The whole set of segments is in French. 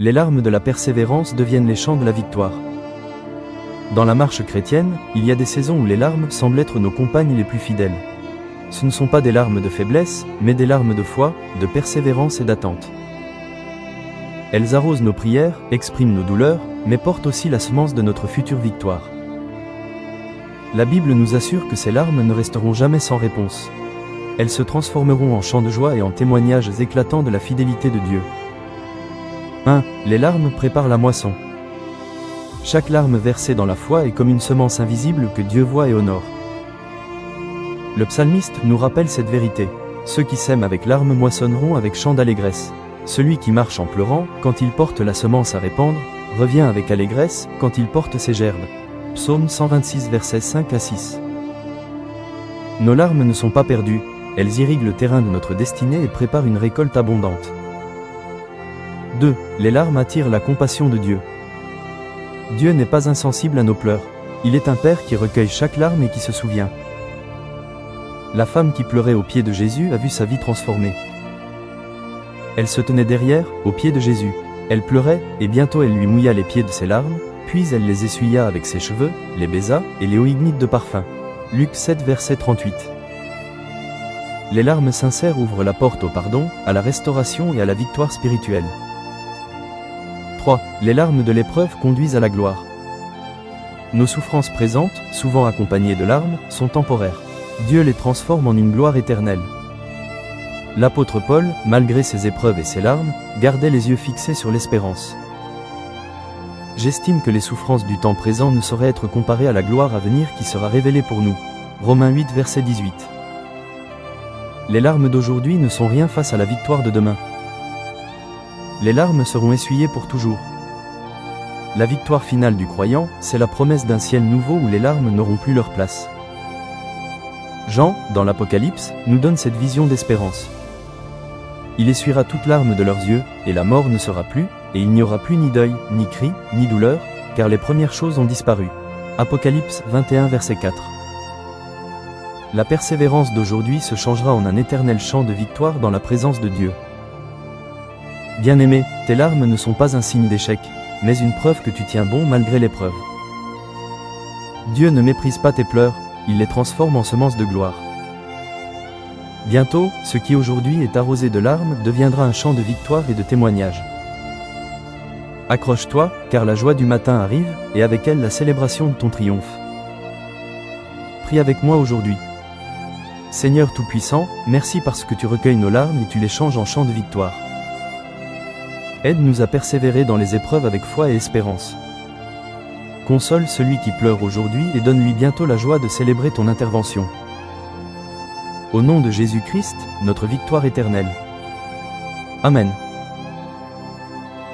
Les larmes de la persévérance deviennent les chants de la victoire. Dans la marche chrétienne, il y a des saisons où les larmes semblent être nos compagnes les plus fidèles. Ce ne sont pas des larmes de faiblesse, mais des larmes de foi, de persévérance et d'attente. Elles arrosent nos prières, expriment nos douleurs, mais portent aussi la semence de notre future victoire. La Bible nous assure que ces larmes ne resteront jamais sans réponse. Elles se transformeront en chants de joie et en témoignages éclatants de la fidélité de Dieu. 1. Les larmes préparent la moisson. Chaque larme versée dans la foi est comme une semence invisible que Dieu voit et honore. Le psalmiste nous rappelle cette vérité. Ceux qui sèment avec larmes moissonneront avec chant d'allégresse. Celui qui marche en pleurant, quand il porte la semence à répandre, revient avec allégresse, quand il porte ses gerbes. Psaume 126 versets 5 à 6. Nos larmes ne sont pas perdues, elles irriguent le terrain de notre destinée et préparent une récolte abondante. 2. Les larmes attirent la compassion de Dieu. Dieu n'est pas insensible à nos pleurs. Il est un Père qui recueille chaque larme et qui se souvient. La femme qui pleurait aux pieds de Jésus a vu sa vie transformée. Elle se tenait derrière, aux pieds de Jésus. Elle pleurait, et bientôt elle lui mouilla les pieds de ses larmes, puis elle les essuya avec ses cheveux, les baisa, et les oignit de parfum. Luc 7 verset 38. Les larmes sincères ouvrent la porte au pardon, à la restauration et à la victoire spirituelle. 3. Les larmes de l'épreuve conduisent à la gloire. Nos souffrances présentes, souvent accompagnées de larmes, sont temporaires. Dieu les transforme en une gloire éternelle. L'apôtre Paul, malgré ses épreuves et ses larmes, gardait les yeux fixés sur l'espérance. J'estime que les souffrances du temps présent ne sauraient être comparées à la gloire à venir qui sera révélée pour nous. Romains 8 verset 18. Les larmes d'aujourd'hui ne sont rien face à la victoire de demain. Les larmes seront essuyées pour toujours. La victoire finale du croyant, c'est la promesse d'un ciel nouveau où les larmes n'auront plus leur place. Jean, dans l'Apocalypse, nous donne cette vision d'espérance. Il essuiera toute larme de leurs yeux, et la mort ne sera plus, et il n'y aura plus ni deuil, ni cri, ni douleur, car les premières choses ont disparu. Apocalypse 21 verset 4. La persévérance d'aujourd'hui se changera en un éternel chant de victoire dans la présence de Dieu. Bien-aimé, tes larmes ne sont pas un signe d'échec, mais une preuve que tu tiens bon malgré l'épreuve. Dieu ne méprise pas tes pleurs, il les transforme en semences de gloire. Bientôt, ce qui aujourd'hui est arrosé de larmes deviendra un chant de victoire et de témoignage. Accroche-toi, car la joie du matin arrive, et avec elle la célébration de ton triomphe. Prie avec moi aujourd'hui. Seigneur Tout-Puissant, merci parce que tu recueilles nos larmes et tu les changes en chants de victoire. Aide-nous à persévérer dans les épreuves avec foi et espérance. Console celui qui pleure aujourd'hui et donne-lui bientôt la joie de célébrer ton intervention. Au nom de Jésus-Christ, notre victoire éternelle. Amen.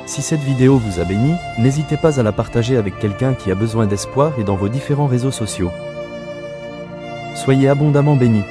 Si cette vidéo vous a béni, n'hésitez pas à la partager avec quelqu'un qui a besoin d'espoir et dans vos différents réseaux sociaux. Soyez abondamment bénis.